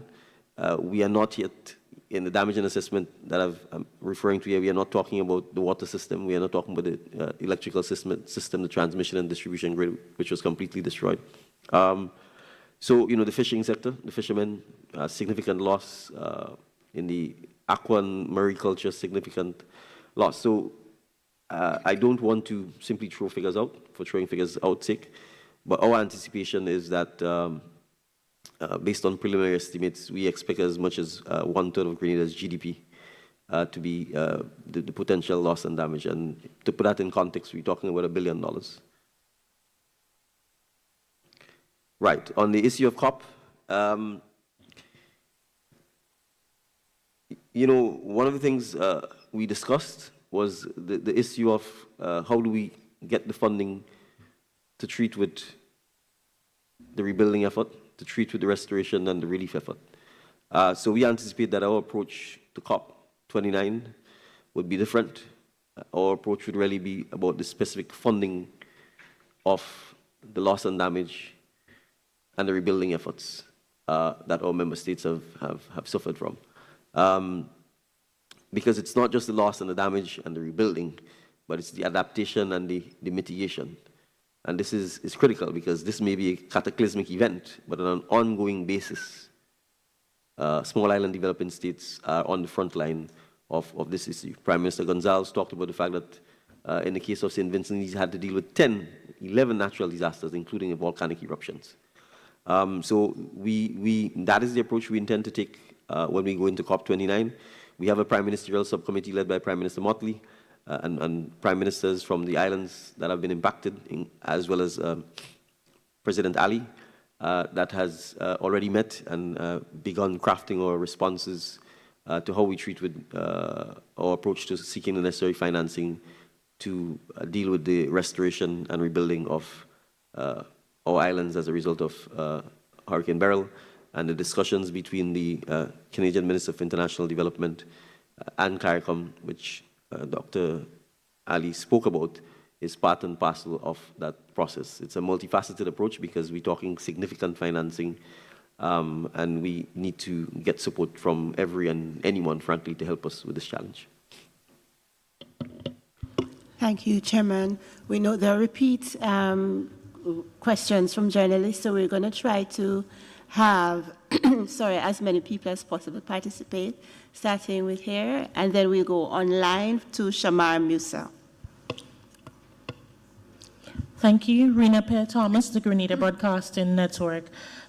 We are not yet in the damage and assessment that I'm referring to here. We are not talking about the water system. We are not talking about the electrical system, the transmission and distribution grid, which was completely destroyed. So, the fishing sector, the fishermen, significant loss. In the aqua and mariculture, significant loss. So I don't want to simply throw figures out for throwing figures out sake, but our anticipation is that based on preliminary estimates, we expect as much as 1/3 of Grenada's GDP to be the potential loss and damage. And to put that in context, we're talking about $1 billion. Right, on the issue of COP, one of the things we discussed was the issue of how do we get the funding to treat with the rebuilding effort, to treat with the restoration and the relief effort. So we anticipate that our approach to COP29 would be different. Our approach would really be about the specific funding of the loss and damage and the rebuilding efforts that our member states have suffered from. Because it's not just the loss and the damage and the rebuilding, but it's the adaptation and the mitigation. And this is critical because this may be a cataclysmic event, but on an ongoing basis, small island developing states are on the front line of this issue. Prime Minister Gonzalez talked about the fact that in the case of St. Vincent, he's had to deal with 11 natural disasters, including volcanic eruptions. So that is the approach we intend to take when we go into COP29. We have a Prime Ministerial subcommittee led by Prime Minister Motley and Prime Ministers from the islands that have been impacted, as well as President Ali, that has already met and begun crafting our responses to how we treat with our approach to seeking the necessary financing to deal with the restoration and rebuilding of our islands as a result of Hurricane Beryl, and the discussions between the Canadian Minister of International Development and CARICOM, which Dr. Ali spoke about, is part and parcel of that process. It's a multifaceted approach because we're talking significant financing, and we need to get support from every and anyone, frankly, to help us with this challenge. Thank you, Chairman. We know there are repeat questions from journalists, so we're going to try to have sorry, as many people as possible participate, starting with here, and then we'll go online to Shamar Musa. Thank you. Rena Pear Thomas, the Grenada Broadcasting Network.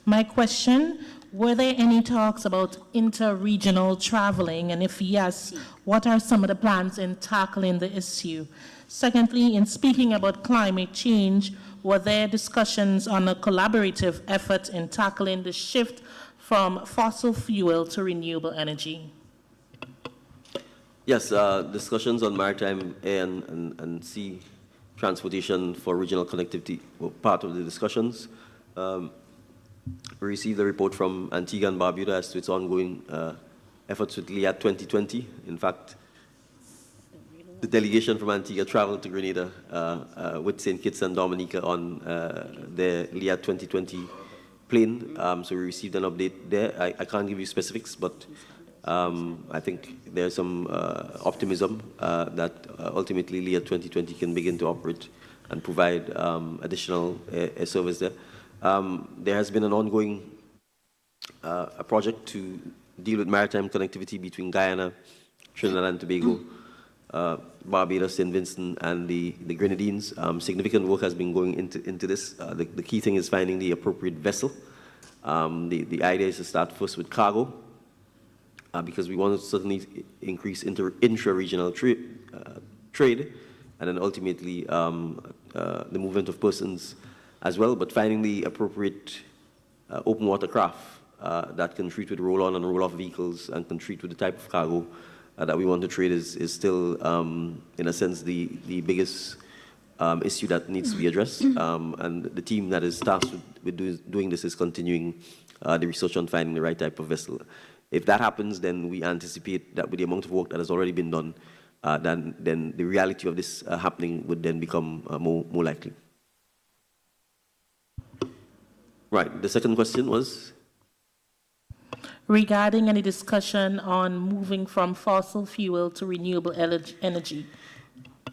My question, were there any talks about inter-regional traveling? And if yes, what are some of the plans in tackling the issue? Secondly, in speaking about climate change, were there discussions on a collaborative effort in tackling the shift from fossil fuel to renewable energy? Yes, discussions on maritime air and sea transportation for regional connectivity were part of the discussions. We received a report from Antigua and Barbuda as to its ongoing efforts with LIAT 2020. In fact, the delegation from Antigua traveled to Grenada with St. Kitts and Dominica on their LIAT 2020 plane. So we received an update there. I can't give you specifics, but I think there's some optimism that ultimately LIAT 2020 can begin to operate and provide additional air service there. There has been an ongoing project to deal with maritime connectivity between Guyana, Trinidad and Tobago, Barbados, St. Vincent, and the Grenadines. Significant work has been going into this. The key thing is finding the appropriate vessel. The idea is to start first with cargo, because we want to certainly increase intra-regional trade, and then ultimately the movement of persons as well, but finding the appropriate open water craft that can treat with roll-on and roll-off vehicles and can treat with the type of cargo that we want to trade is still, in a sense, the biggest issue that needs to be addressed. And the team that is tasked with doing this is continuing the research on finding the right type of vessel. If that happens, then we anticipate that with the amount of work that has already been done, then the reality of this happening would then become more likely. Right, the second question was? Regarding any discussion on moving from fossil fuel to renewable energy.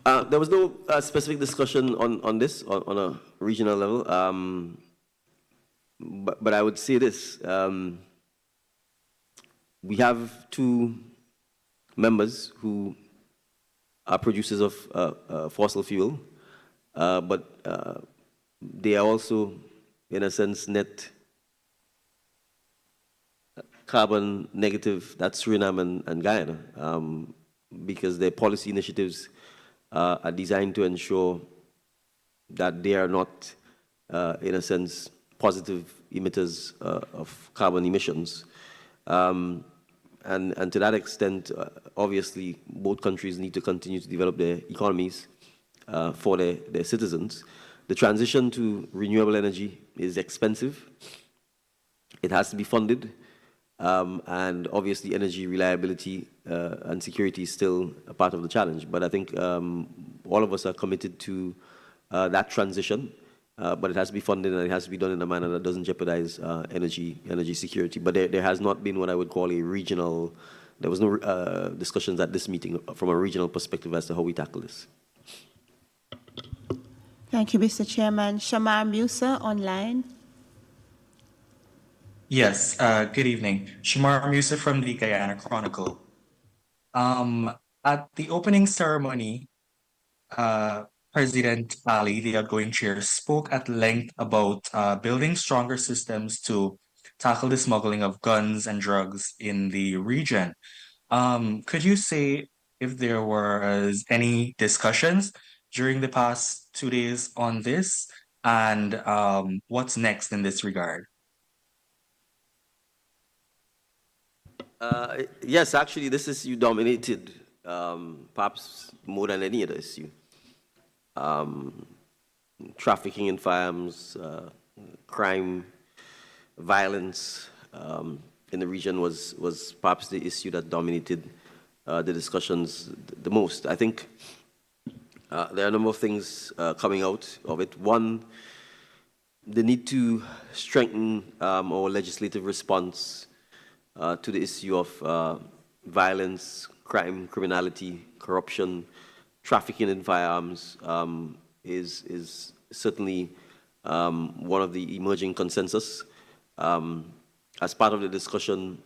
There was no specific discussion on this on a regional level, but I would say this. We have two members who are producers of fossil fuel, but they are also, in a sense, net carbon negative. That's Suriname and Guyana, because their policy initiatives are designed to ensure that they are not, in a sense, positive emitters of carbon emissions. And to that extent, obviously, both countries need to continue to develop their economies for their citizens. The transition to renewable energy is expensive. It has to be funded. And obviously, energy reliability and security is still a part of the challenge. But I think all of us are committed to that transition. But it has to be funded, and it has to be done in a manner that doesn't jeopardize energy security. But there has not been what I would call a regional. There was no discussions at this meeting from a regional perspective as to how we tackle this. Thank you, Mr. Chairman. Shamar Musa, online. Yes, good evening. Shamar Musa from the Guyana Chronicle. At the opening ceremony, President Ali, the outgoing chair, spoke at length about building stronger systems to tackle the smuggling of guns and drugs in the region. Could you say if there was any discussions during the past 2 days on this, and what's next in this regard? Yes, actually, this issue dominated perhaps more than any other issue. Trafficking in firearms, crime, violence in the region was perhaps the issue that dominated the discussions the most. I think there are a number of things coming out of it. One, the need to strengthen our legislative response to the issue of violence, crime, criminality, corruption, trafficking in firearms is certainly one of the emerging consensus. as part of the discussion,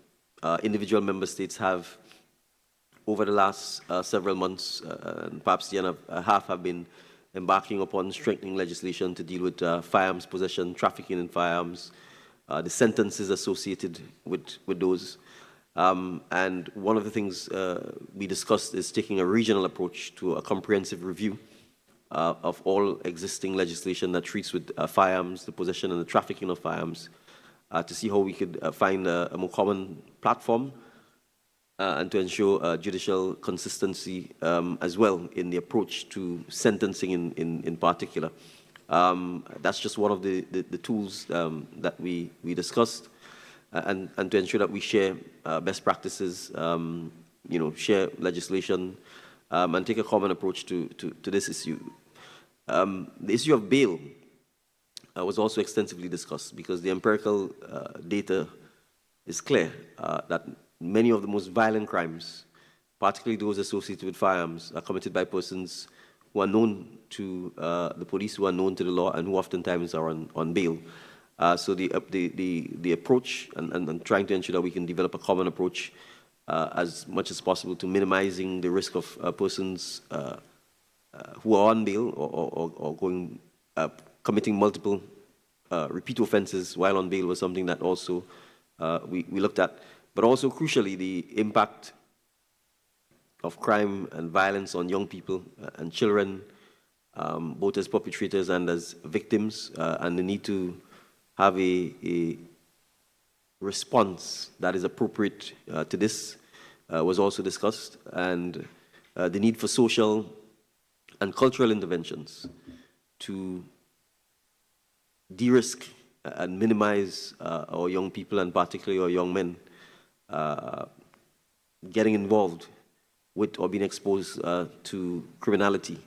individual member states have, over the last several months, and perhaps the end of half, have been embarking upon strengthening legislation to deal with firearms possession, trafficking in firearms, the sentences associated with those. And one of the things we discussed is taking a regional approach to a comprehensive review of all existing legislation that treats with firearms, the possession and the trafficking of firearms, to see how we could find a more common platform and to ensure judicial consistency as well in the approach to sentencing in particular. That's just one of the tools that we discussed, and to ensure that we share best practices, share legislation, and take a common approach to this issue. The issue of bail was also extensively discussed, because the empirical data is clear that many of the most violent crimes, particularly those associated with firearms, are committed by persons who are known to the police, who are known to the law, and who oftentimes are on bail. So the approach and trying to ensure that we can develop a common approach as much as possible to minimizing the risk of persons who are on bail or committing multiple repeat offenses while on bail was something that also we looked at. But also, crucially, the impact of crime and violence on young people and children, both as perpetrators and as victims, and the need to have a response that is appropriate to this was also discussed, and the need for social and cultural interventions to de-risk and minimize our young people, and particularly our young men, getting involved with or being exposed to criminality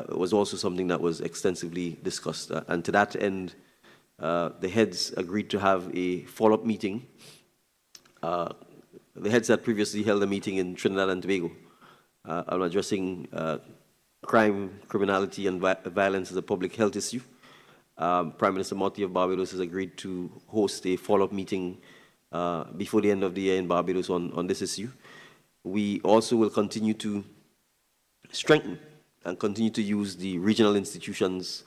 was also something that was extensively discussed. And to that end, the heads agreed to have a follow-up meeting. The heads had previously held a meeting in Trinidad and Tobago on addressing crime, criminality, and violence as a public health issue. Prime Minister Motti of Barbados has agreed to host a follow-up meeting before the end of the year in Barbados on this issue. We also will continue to strengthen and continue to use the regional institutions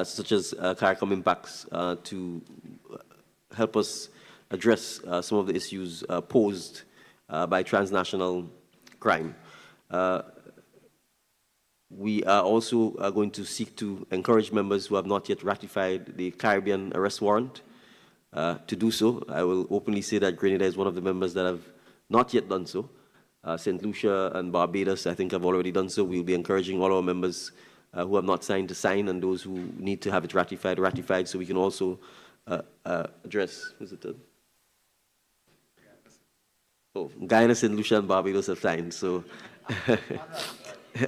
such as CARICOM Impacts to help us address some of the issues posed by transnational crime. We are also going to seek to encourage members who have not yet ratified the Caribbean arrest warrant to do so. I will openly say that Grenada is one of the members that have not yet done so. St. Lucia and Barbados, I think, have already done so. We'll be encouraging all our members who have not signed to sign, and those who need to have it ratified, so we can also address, who's it? Oh, Guyana, St. Lucia, and Barbados have signed, so,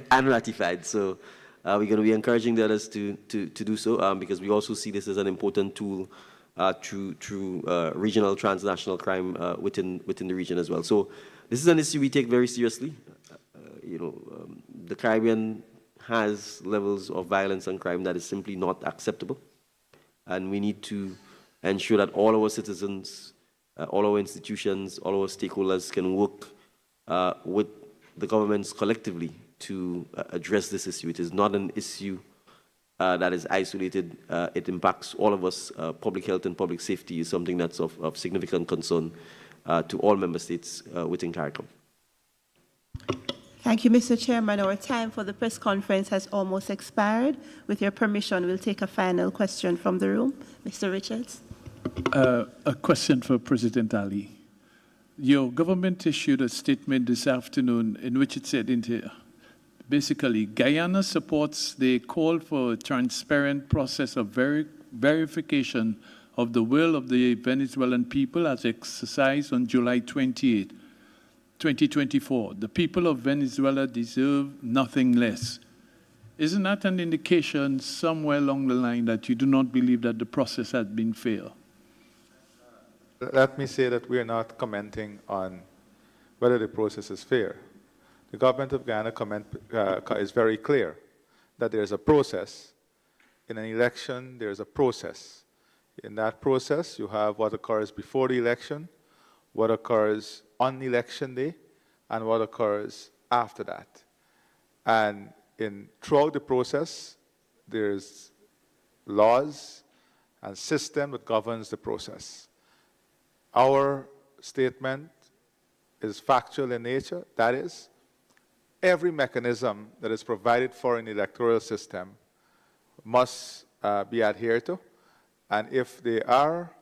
and ratified. So we're going to be encouraging the others to do so, because we also see this as an important tool through regional transnational crime within the region as well. So this is an issue we take very seriously. The Caribbean has levels of violence and crime that is simply not acceptable, and we need to ensure that all our citizens, all our institutions, all our stakeholders can work with the governments collectively to address this issue. It is not an issue that is isolated. It impacts all of us. Public health and public safety is something that's of significant concern to all member states within CARICOM. Thank you, Mr. Chairman. Our time for the press conference has almost expired. With your permission, we'll take a final question from the room. Mr. Richards. A question for President Ali. Your government issued a statement this afternoon in which it said basically, Guyana supports the call for a transparent process of verification of the will of the Venezuelan people as exercised on July 28, 2024. The people of Venezuela deserve nothing less. Isn't that an indication somewhere along the line that you do not believe that the process has been fair? Let me say that we are not commenting on whether the process is fair. The government of Guyana is very clear that there is a process. In an election, there is a process. In that process, you have what occurs before the election, what occurs on election day, and what occurs after that. And throughout the process, there's laws and system that governs the process. Our statement is factual in nature. That is, every mechanism that is provided for in the electoral system must be adhered to. And if there are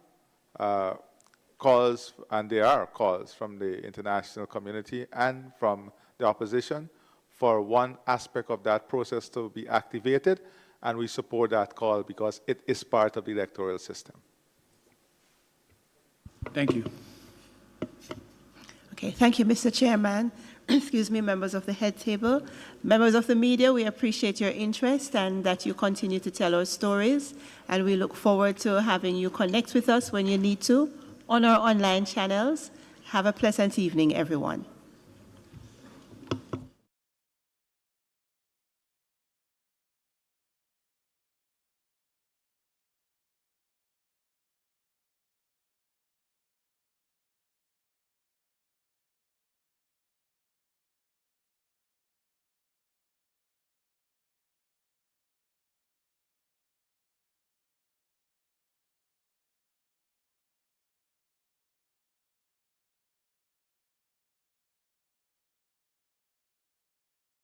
calls, and there are calls from the international community and from the opposition for one aspect of that process to be activated, and we support that call because it is part of the electoral system. Thank you. Okay, thank you, Mr. Chairman. Excuse me, members of the head table. Members of the media, we appreciate your interest and that you continue to tell our stories. And we look forward to having you connect with us when you need to on our online channels. Have a pleasant evening, everyone.